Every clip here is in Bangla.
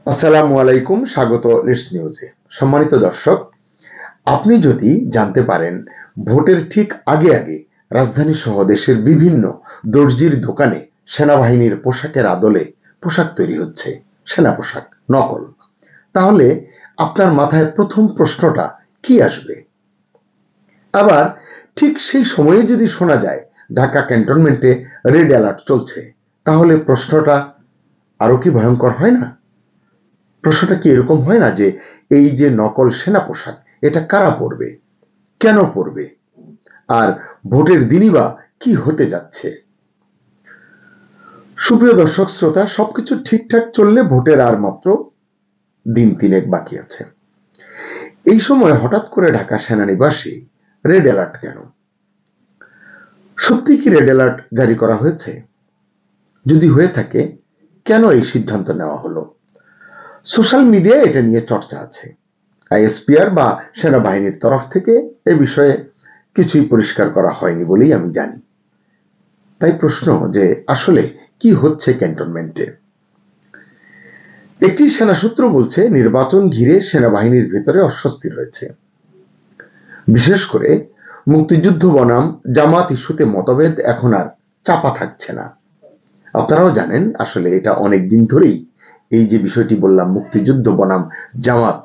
আসসালামু আলাইকুম, স্বাগত লিডস নিউজে। সম্মানিত দর্শক, আপনি যদি জানতে পারেন ভোটের ঠিক আগে আগে রাজধানী সহ দেশের বিভিন্ন দর্জির দোকানে সেনাবাহিনীর পোশাকের আদলে পোশাক তৈরি হচ্ছে, সেনা পোশাক নকল, তাহলে আপনার মাথায় প্রথম প্রশ্নটা কি আসবে? আবার ঠিক সেই সময়ে যদি শোনা যায় ঢাকা ক্যান্টনমেন্টে রেড অ্যালার্ট চলছে, তাহলে প্রশ্নটা আরো কি ভয়ঙ্কর হয় না? প্রশ্নটা কি এরকম হয় না যে এই যে নকল সেনা পোশাক, এটা কারা পরবে, কেন পরবে, আর ভোটের দিনই বা কি হতে যাচ্ছে? সুপ্রিয় দর্শক শ্রোতা, সবকিছু ঠিকঠাক চললে ভোটের আর মাত্র দিন তিনেক বাকি আছে। এই সময় হঠাৎ করে ঢাকা সেনানিবাসে রেড অ্যালার্ট কেন? সত্যি কি রেড অ্যালার্ট জারি করা হয়েছে? যদি হয়ে থাকে, কেন এই সিদ্ধান্ত নেওয়া হলো? সোশ্যাল মিডিয়ায় এটা নিয়ে চর্চা আছে। আইএসপিআর বা সেনাবাহিনীর তরফ থেকে এ বিষয়ে কিছুই পরিষ্কার করা হয়নি বলেই আমি জানি। তাই প্রশ্ন যে আসলে কি হচ্ছে ক্যান্টনমেন্টে? একটি সেনা সূত্র বলছে নির্বাচন ঘিরে সেনাবাহিনীর ভেতরে অস্বস্তি রয়েছে, বিশেষ করে মুক্তিযুদ্ধ বনাম জামাত ইস্যুতে মতভেদ এখন আর চাপা থাকছে না। আপনারাও জানেন আসলে এটা অনেক দিন ধরেই, এই যে বিষয়টি বললাম মুক্তিযুদ্ধ বনাম জামাত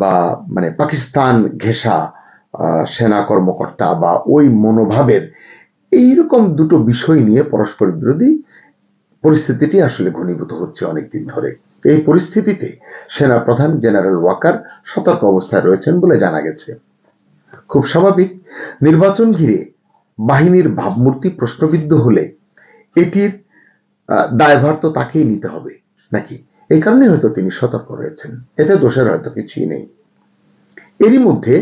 বা মানে পাকিস্তান ঘেঁষা সেনা কর্মকর্তা বা ওই মনোভাবের এইরকম দুটো বিষয় নিয়ে পরস্পর বিরোধী পরিস্থিতিটি আসলে ঘনীভূত হচ্ছে অনেকদিন ধরে। এই পরিস্থিতিতে সেনা প্রধান জেনারেল ওয়াকার সতর্ক অবস্থায় রয়েছেন বলে জানা গেছে। খুব স্বাভাবিক, নির্বাচন ঘিরে বাহিনীর ভাবমূর্তি প্রশ্নবিদ্ধ হলে এটির দায়ভার তো তাকেই নিতে হবে নাকি? এই কারণে হয়তো তিনি সতর্ক রয়েছেন, এতে দোষের হয়তো কিছুই নেই। এরই মধ্যে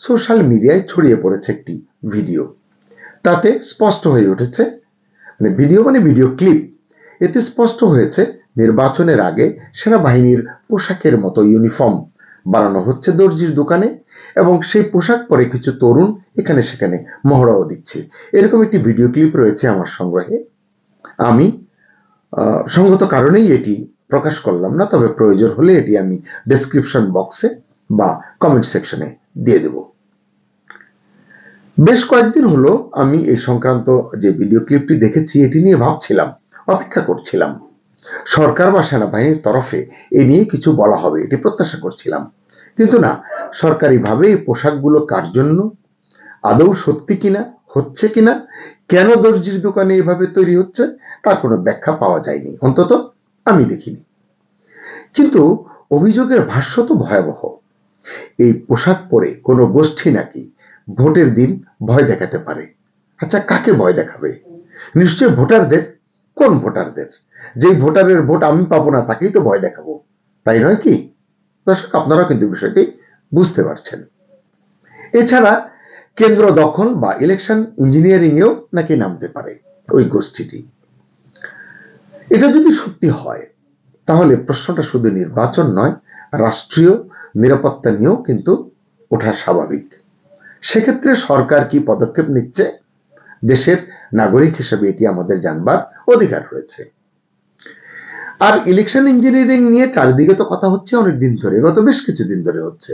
সোশ্যাল মিডিয়ায় ছড়িয়ে পড়েছে একটি ভিডিও। তাতে স্পষ্ট হয়ে উঠেছে, মানে ভিডিও ক্লিপ, এতে স্পষ্ট হয়েছে নির্বাচনের আগে সেনাবাহিনীর পোশাকের মতো ইউনিফর্ম বানানো হচ্ছে দর্জির দোকানে, এবং সেই পোশাক পরে কিছু তরুণ এখানে সেখানে মহড়াও দিচ্ছে। এরকম একটি ভিডিও ক্লিপ রয়েছে আমার সংগ্রহে। আমি সঙ্গত কারণেই এটি প্রকাশ করলাম না, তবে প্রয়োজন হলে এটি আমি ডেসক্রিপশন বক্সে বা কমেন্ট সেকশনে দিয়ে দেব। বেশ কয়েকদিন হলো আমি এই সংক্রান্ত যে ভিডিও ক্লিপটি দেখেছি এটি নিয়ে ভাবছিলাম, অপেক্ষা করছিলাম সরকার বা সেনাবাহিনীর তরফে এ নিয়ে কিছু বলা হবে, এটি প্রত্যাশা করছিলাম। কিন্তু না, সরকারিভাবে এই পোশাকগুলো কার জন্য, আদৌ সত্যি কিনা, হচ্ছে কিনা, কেন দর্জির দোকানে এভাবে তৈরি হচ্ছে, তার কোনো ব্যাখ্যা পাওয়া যায়নি, অন্তত আমি দেখিনি। কিন্তু অভিযোগের ভাষ্য তো ভয়াবহ। এই পোশাক পরে কোনো গোষ্ঠী নাকি ভোটের দিন ভয় দেখাতে পারে। আচ্ছা, কাকে ভয় দেখাবে? নিশ্চয় ভোটারদের। কোন ভোটারদের? যেই ভোটারের ভোট আমি পাবো না তাকেই তো ভয় দেখাবো, তাই নয় কি? দর্শক, আপনারাও কিন্তু বিষয়টি বুঝতে পারছেন। এছাড়া কেন্দ্র দখল বা ইলেকশন ইঞ্জিনিয়ারিং এও নাকি নামতে পারে ওই গোষ্ঠীটি। এটা যদি সত্যি হয়, তাহলে প্রশ্নটা শুধু নির্বাচন নয়, রাষ্ট্রীয় নিরাপত্তা নিয়েও কিন্তু ওঠা স্বাভাবিক। সেক্ষেত্রে সরকার কি পদক্ষেপ নিচ্ছে, দেশের নাগরিক হিসেবে এটি আমাদের জানবার অধিকার রয়েছে। আর ইলেকশন ইঞ্জিনিয়ারিং নিয়ে চারিদিকে তো কথা হচ্ছে অনেক দিন ধরে, গত বেশ কিছুদিন ধরে হচ্ছে।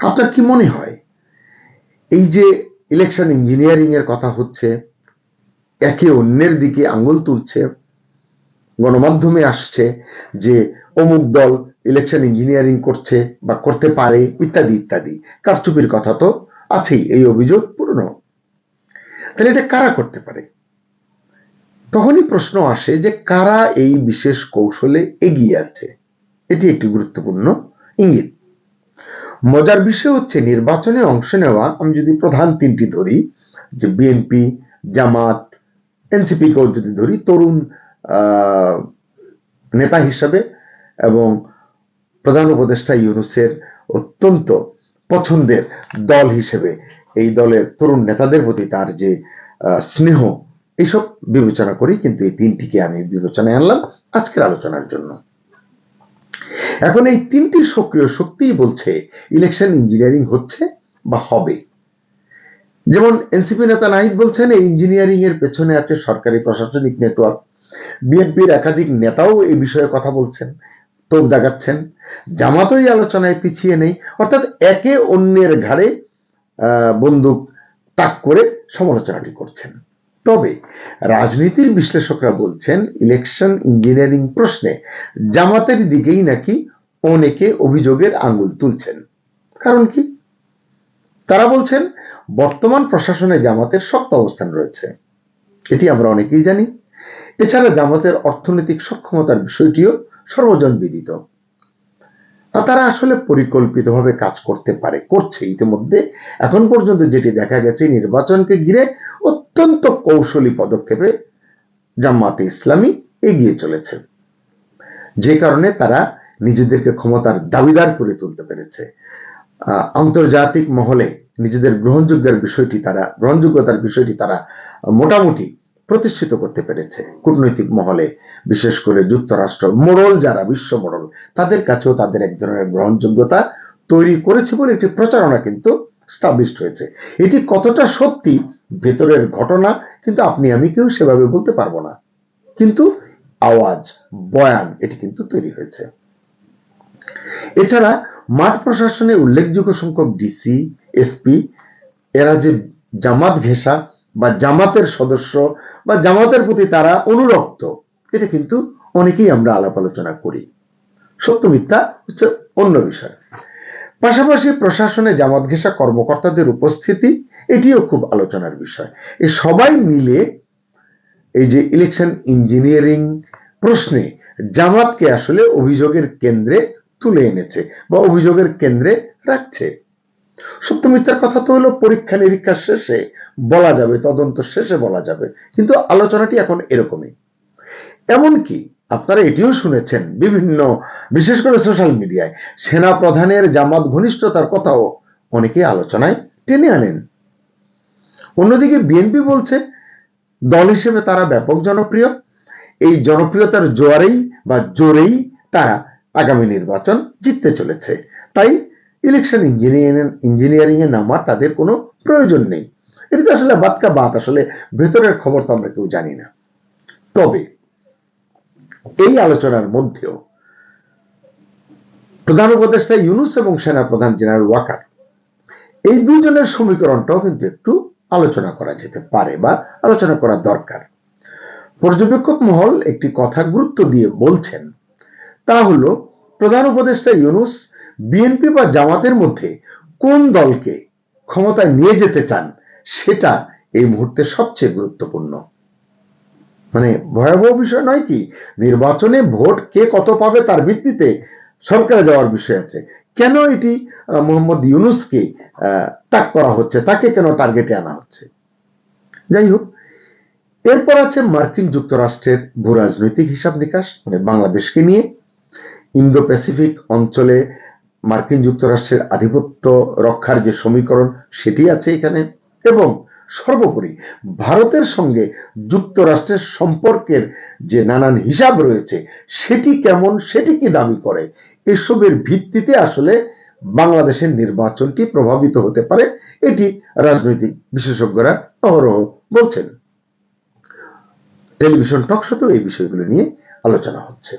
আপনার কি মনে হয় এই যে ইলেকশন ইঞ্জিনিয়ারিং এর কথা হচ্ছে, একে অন্যের দিকে আঙ্গুল তুলছে, গণমাধ্যমে আসছে যে অমুক দল ইলেকশন ইঞ্জিনিয়ারিং করছে বা করতে পারে ইত্যাদি ইত্যাদি, কারচুপির কথা তো আছেই, এই অভিযোগ পুরনো। তাহলে এটা কারা করতে পারে? তখনই প্রশ্ন আসে যে কারা এই বিশেষ কৌশলে এগিয়ে আছে। এটি একটি গুরুত্বপূর্ণ ইঙ্গিত। মজার বিষয় হচ্ছে নির্বাচনে অংশ নেওয়া, আমি যদি প্রধান তিনটি ধরি, যে বিএনপি, জামাত, এনসিপি কেও যদি ধরি, তরুণ নেতা হিসাবে এবং প্রধান উপদেষ্টা ইউনূসের অত্যন্ত পছন্দের দল হিসেবে এই দলের তরুণ নেতাদের প্রতি তার যে স্নেহ, এইসব বিবেচনা করি কিন্তু এই তিনটিকে আমি বিবেচনায় আনলাম আজকের আলোচনার জন্য। এখন এই তিনটি সক্রিয় শক্তিই বলছে ইলেকশন ইঞ্জিনিয়ারিং হচ্ছে বা হবে। যেমন এনসিপি নেতা নাহিদ বলছেন এই ইঞ্জিনিয়ারিং এর পেছনে আছে সরকারি প্রশাসনিক নেটওয়ার্ক। বিএনপির একাধিক নেতাও এই বিষয়ে কথা বলছেন। তোপ দাগাচ্ছেন, জামাতও এই আলোচনায় পিছিয়ে নেই, অর্থাৎ একে অন্যের ঘাড়ে বন্দুক তাক করে সমালোচনাটি করছেন। তবে রাজনীতির বিশ্লেষকরা বলছেন ইলেকশন ইঞ্জিনিয়ারিং প্রশ্নে জামাতের দিকেই নাকি অনেকে অভিযোগের আঙ্গুল তুলছেন। কারণ কি? তারা বলছেন বর্তমান প্রশাসনে জামাতের শক্ত অবস্থান রয়েছে, এটি আমরা অনেকেই জানি। এছাড়া জামাতের অর্থনৈতিক সক্ষমতার বিষয়টিও সর্বজন বিদিত। তারা আসলে পরিকল্পিতভাবে কাজ করতে পারে, করছে ইতিমধ্যে। এখন পর্যন্ত যেটি দেখা গেছে, নির্বাচনকে ঘিরে অত্যন্ত কৌশলী পদক্ষেপে জামাতে ইসলামী এগিয়ে চলেছে, যে কারণে তারা নিজেদেরকে ক্ষমতার দাবিদার করে তুলতে পেরেছে। আন্তর্জাতিক মহলে নিজেদের গ্রহণযোগ্যতার বিষয়টি তারা মোটামুটি প্রতিষ্ঠিত করতে পেরেছে। কূটনৈতিক মহলে, বিশেষ করে যুক্তরাষ্ট্র, মোড়ল যারা, বিশ্ব মোড়ল, তাদের কাছেও তাদের এক ধরনের গ্রহণযোগ্যতা তৈরি করেছে বলে একটি প্রচারণা কিন্তু স্টাবলিশড হয়েছে। এটি কতটা সত্যি ভেতরের ঘটনা কিন্তু আপনি আমি কেউ সেভাবে বলতে পারবো না, কিন্তু আওয়াজ, বয়ান এটি কিন্তু তৈরি হয়েছে। এছাড়া মাঠ প্রশাসনে উল্লেখযোগ্য সংখ্যক ডিসি, এসপি এরা যে জামাত ঘেঁষা বা জামাতের সদস্য বা জামাতের প্রতি তারা অনুরক্ত, এটা কিন্তু অনেকেই আমরা আলাপ আলোচনা করি। সত্য মিথ্যা হচ্ছে অন্য বিষয়। পাশাপাশি প্রশাসনে জামাত ঘেঁষা কর্মকর্তাদের উপস্থিতি, এটিও খুব আলোচনার বিষয়। এই সবাই মিলে এই যে ইলেকশন ইঞ্জিনিয়ারিং প্রশ্নে জামাতকে আসলে অভিযোগের কেন্দ্রে তুলে এনেছে বা অভিযোগের কেন্দ্রে রাখছে। সত্য মিথ্যার কথা তো হলো পরীক্ষা নিরীক্ষার শেষে বলা যাবে, তদন্ত শেষে বলা যাবে, কিন্তু আলোচনাটি এখন এরকমই। এমনকি আপনারা এটিও শুনেছেন বিভিন্ন, বিশেষ করে সোশ্যাল মিডিয়ায়, সেনা প্রধানের জামাত ঘনিষ্ঠতার কথাও অনেকে আলোচনায় টেনে আনেন। অন্যদিকে বিএনপি বলছে দল হিসেবে তারা ব্যাপক জনপ্রিয়, এই জনপ্রিয়তার জোয়ারেই বা জোরেই তারা আগামী নির্বাচন জিততে চলেছে, তাই ইলেকশন ইঞ্জিনিয়ারিং এ নামার তাদের কোনো প্রয়োজন নেই। এটি তো আসলে বাত কা বাত, আসলে ভেতরের খবর তো আমরা কেউ জানি না। তবে এই আলোচনার মধ্যেও প্রধান উপদেষ্টা ইউনূস এবং সেনা প্রধান জেনারেল ওয়াকার, এই দুইজনের সমীকরণটাও কিন্তু একটু আলোচনা করা যেতে পারে বা আলোচনা করা দরকার। পর্যবেক্ষক মহল একটি কথা গুরুত্ব দিয়ে বলছেন, তা হলো প্রধান উপদেষ্টা ইউনূস বিএনপি বা জামাতের মধ্যে কোন দলকে ক্ষমতায় নিয়ে যেতে চান সেটা এই মুহূর্তে সবচেয়ে গুরুত্বপূর্ণ। মানে ভয়াবহ বিষয় নয় কি, নির্বাচনে ভোট কে কত পাবে তার ভিত্তিতে সরকারে যাওয়ার বিষয় আছে। কেন এটি মোহাম্মদ ইউনূসকে তাক করা হচ্ছে, তাকে কেন টার্গেটে আনা হচ্ছে? যাই হোক, এরপর আছে মার্কিন যুক্তরাষ্ট্রের ভূরাজনৈতিক হিসাব নিকাশ, মানে বাংলাদেশকে নিয়ে। ইন্দো প্যাসিফিক অঞ্চলে মার্কিন যুক্তরাষ্ট্রের আধিপত্য রক্ষার যে সমীকরণ, সেটি আছে এখানে। এবং সর্বোপরি ভারতের সঙ্গে যুক্তরাষ্ট্রের সম্পর্কের যে নানান হিসাব রয়েছে, সেটি কেমন, সেটি কি দাবি করে, এসবের ভিত্তিতে আসলে বাংলাদেশের নির্বাচনটি প্রভাবিত হতে পারে, এটি রাজনৈতিক বিশেষজ্ঞরা অহরহ বলছেন। টেলিভিশন টক শোতেও এই বিষয়গুলো নিয়ে আলোচনা হচ্ছে।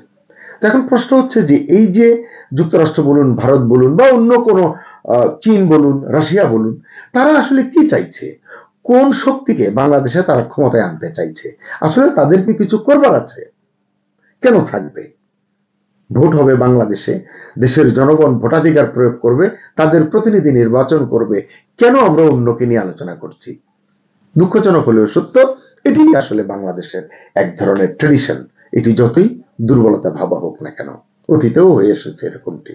এখন প্রশ্ন হচ্ছে যে এই যে যুক্তরাষ্ট্র বলুন, ভারত বলুন বা অন্য কোনো চীন বলুন, রাশিয়া বলুন, তারা আসলে কি চাইছে, কোন শক্তিকে বাংলাদেশে তারা ক্ষমতায় আনতে চাইছে? আসলে তাদেরকে কিছু করবার আছে, কেন থাকবে? ভোট হবে বাংলাদেশে, দেশের জনগণ ভোটাধিকার প্রয়োগ করবে, তাদের প্রতিনিধি নির্বাচন করবে, কেন আমরা অন্যকে নিয়ে আলোচনা করছি? দুঃখজনক হলেও সত্য, এটি আসলে বাংলাদেশের এক ধরনের ট্রেডিশন। এটি যতই দুর্বলতা ভাবা হোক না কেন, অতীতেও হয়ে এসেছে এরকমটি।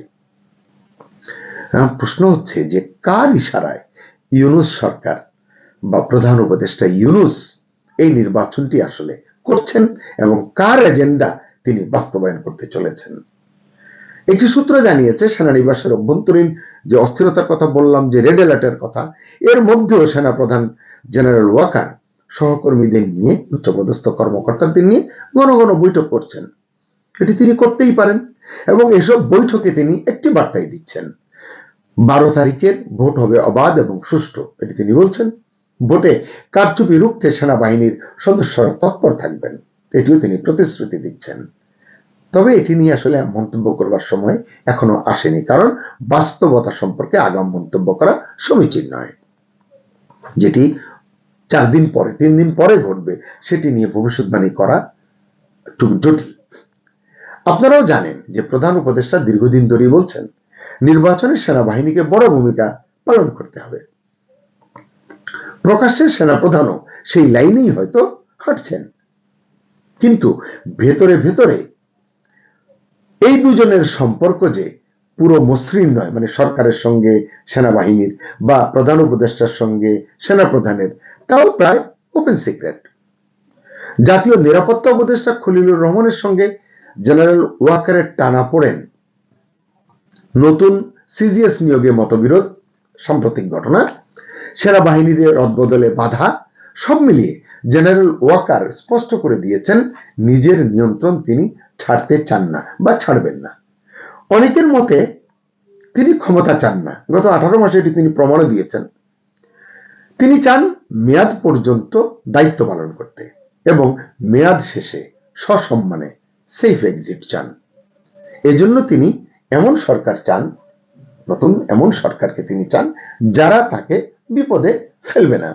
প্রশ্ন হচ্ছে যে কার ইশারায় ইউনূস সরকার বা প্রধান উপদেষ্টা ইউনূস এই নির্বাচনটি আসলে করছেন এবং কার এজেন্ডা তিনি বাস্তবায়ন করতে চলেছেন? একটি সূত্র জানিয়েছে সেনানিবাসের অভ্যন্তরীণ যে অস্থিরতার কথা বললাম, যে রেড অ্যালার্টের কথা, এর মধ্যেও সেনা প্রধান জেনারেল ওয়াকার সহকর্মীদের নিয়ে, উচ্চপদস্থ কর্মকর্তাদের নিয়ে ঘন ঘন বৈঠক করছেন। এটি তিনি করতেই পারেন এবং এসব বৈঠকে তিনি একটি বার্তাই দিচ্ছেন, 12 তারিখের ভোট হবে অবাধ এবং সুষ্ঠু, এটি তিনি বলছেন। ভোটে কারচুপি রুখতে সেনাবাহিনীর সদস্যরা তৎপর থাকবেন, এটিও তিনি প্রতিশ্রুতি দিচ্ছেন। তবে এটি নিয়ে আসলে মন্তব্য করবার সময় এখনো আসেনি, কারণ বাস্তবতা সম্পর্কে আগাম মন্তব্য করা সমীচীন নয়। যেটি 4 দিন পরে 3 দিন পরে ঘটবে সেটি নিয়ে ভবিষ্যৎবাণী করা একটু জটিল। আপনারাও জানেন যে প্রধান উপদেষ্টা দীর্ঘদিন ধরেই বলছেন নির্বাচনে সেনাবাহিনীকে বড় ভূমিকা পালন করতে হবে। প্রকাশ্যে সেনাপ্রধানও সেই লাইনেই হয়তো হাঁটছেন, কিন্তু ভেতরে ভেতরে এই দুজনের সম্পর্ক যে পুরো মসৃণ নয়, মানে সরকারের সঙ্গে সেনাবাহিনীর বা প্রধান উপদেষ্টার সঙ্গে সেনাপ্রধানের, তাও প্রায় ওপেন সিক্রেট। জাতীয় নিরাপত্তা উপদেষ্টা খলিলুর রহমানের সঙ্গে জেনারেল ওয়াকারের টানাপোড়েন, নতুন সিজিএস নিয়োগে মতবিরোধ, সাম্প্রতিক ঘটনা, সেনাবাহিনীদের রদবদলে বাধা, সব মিলিয়ে জেনারেল ওয়াকার স্পষ্ট করে দিয়েছেন নিজের নিয়ন্ত্রণ তিনি ছাড়তে চান না বা ছাড়বেন না। অনেকের মতে তিনি ক্ষমতা চান না, গত 18 মাসে এটি তিনি প্রমাণ দিয়েছেন। তিনি চান মেয়াদ পর্যন্ত দায়িত্ব পালন করতে এবং মেয়াদ শেষে সসম্মানে সেফ এক্সিট চান। এজন্য তিনি এমন সরকার চান, নতুন এমন সরকারকে তিনি চান যারা তাকে বিপদে ফেলবে না।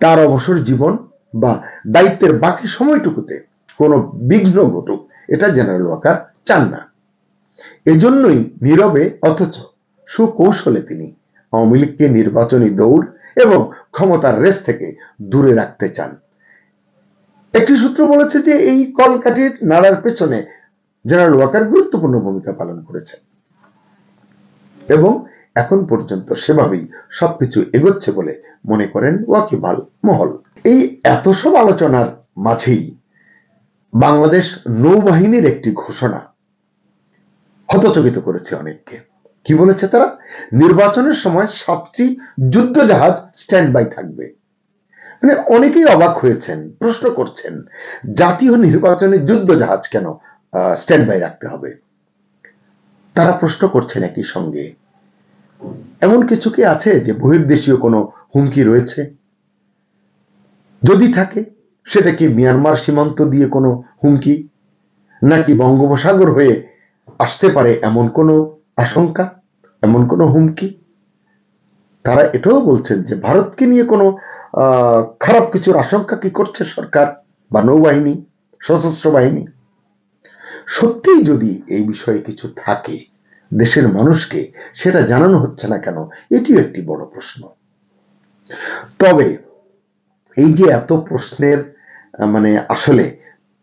তার অবসর জীবন বা দায়িত্বের বাকি সময়টুকুতে কোনো বিঘ্ন ঘটুক, এটা জেনারেল ওয়াকার চান না। এজন্যই নীরবে অথচ সুকৌশলে তিনি আওয়ামী লীগকে নির্বাচনী দৌড় এবং ক্ষমতার রেস থেকে দূরে রাখতে চান। একটি সূত্র বলেছে যে এই কলকাঠির নাড়ার পেছনে জেনারেল ওয়াকার গুরুত্বপূর্ণ ভূমিকা পালন করেছেন এবং এখন পর্যন্ত সেভাবেই সবকিছু এগোচ্ছে বলে মনে করেন ওয়াকিবহাল মহল। এই এত সব আলোচনার মাঝেই বাংলাদেশ নৌবাহিনীর একটি ঘোষণা হতচকিত করেছে অনেককে। কি বলেছে তারা? নির্বাচনের সময় 7টি যুদ্ধ জাহাজ স্ট্যান্ড বাই থাকবে। মানে অনেকেই অবাক হয়েছেন, প্রশ্ন করছেন জাতীয় নির্বাচনে যুদ্ধ জাহাজ কেন স্ট্যান্ড বাই রাখতে হবে? তারা প্রশ্ন করছেন একই সঙ্গে এমন কিছু কি আছে যে বহির্দেশীয় কোনো হুমকি রয়েছে? যদি থাকে সেটা কি মিয়ানমার সীমান্ত দিয়ে কোনো হুমকি, নাকি বঙ্গোপসাগর হয়ে আসতে পারে এমন কোনো আশঙ্কা, এমন কোনো হুমকি? তারা এটাও বলছেন যে ভারতকে নিয়ে কোনো খারাপ কিছুর আশঙ্কা কি করছে সরকার বা নৌবাহিনী, সশস্ত্র বাহিনী? সত্যিই যদি এই বিষয়ে কিছু থাকে, দেশের মানুষকে সেটা জানানো হচ্ছে না কেন, এটিও একটি বড় প্রশ্ন। তবে এই যে এত প্রশ্নের মানে আসলে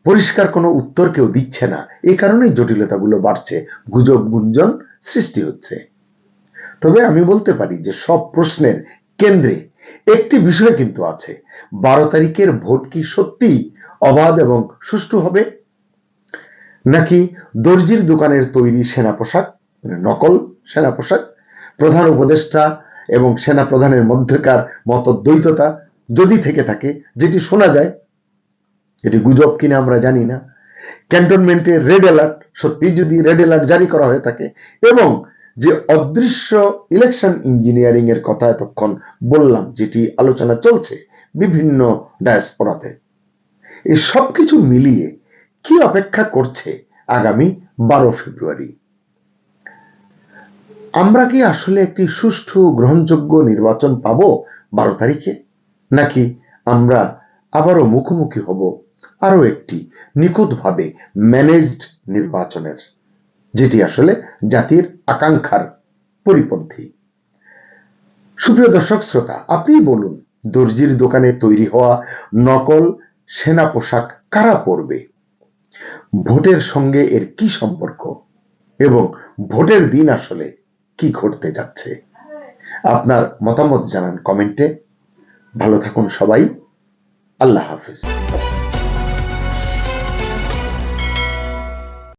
পরিষ্কার কোনো উত্তর কেউ দিচ্ছে না, এই কারণেই জটিলতাগুলো বাড়ছে, গুজব গুঞ্জন সৃষ্টি হচ্ছে। তবে আমি বলতে পারি যে সব প্রশ্নের কেন্দ্রে একটি বিষয় কিন্তু আছে, 12 তারিখের ভোট কি সত্যি অবাধ এবং সুষ্ঠু হবে, নাকি দর্জির দোকানের তৈরি সেনা পোশাক, মানে নকল সেনা পোশাক, প্রধান উপদেষ্টা এবং সেনা প্রধানের মধ্যকার মতদ্বৈততা যদি থেকে থাকে, যেটি শোনা যায়, এটি গুজব কিনা আমরা জানি না, ক্যান্টনমেন্টে রেড অ্যালার্ট, সত্যি যদি রেড অ্যালার্ট জারি করা হয়ে থাকে, এবং যে অদৃশ্য ইলেকশন ইঞ্জিনিয়ারিং এর কথা এতক্ষণ বললাম, যেটি আলোচনা চলছে বিভিন্ন ডায়াসপোরাতে, এই সবকিছু মিলিয়ে কি অপেক্ষা করছে আগামী 12 ফেব্রুয়ারি? আমরা কি আসলে একটি সুষ্ঠু গ্রহণযোগ্য নির্বাচন পাবো 12 তারিখে, নাকি আমরা আবারও মুখোমুখি হব আরো একটি নিখুঁতভাবে ম্যানেজড নির্বাচনের, যেটি আসলে জাতির আকাঙ্ক্ষার পরিপন্থী? সুপ্রিয় দর্শক শ্রোতা, আপনি বলুন, দর্জির দোকানে তৈরি হওয়া নকল সেনা পোশাক কারা পরবে? ভোটের সঙ্গে এর কি সম্পর্ক এবং ভোটের দিন আসলে কি ঘটতে যাচ্ছে? আপনার মতামত জানান কমেন্টে। ভালো থাকুন সবাই। আল্লাহ হাফেজ।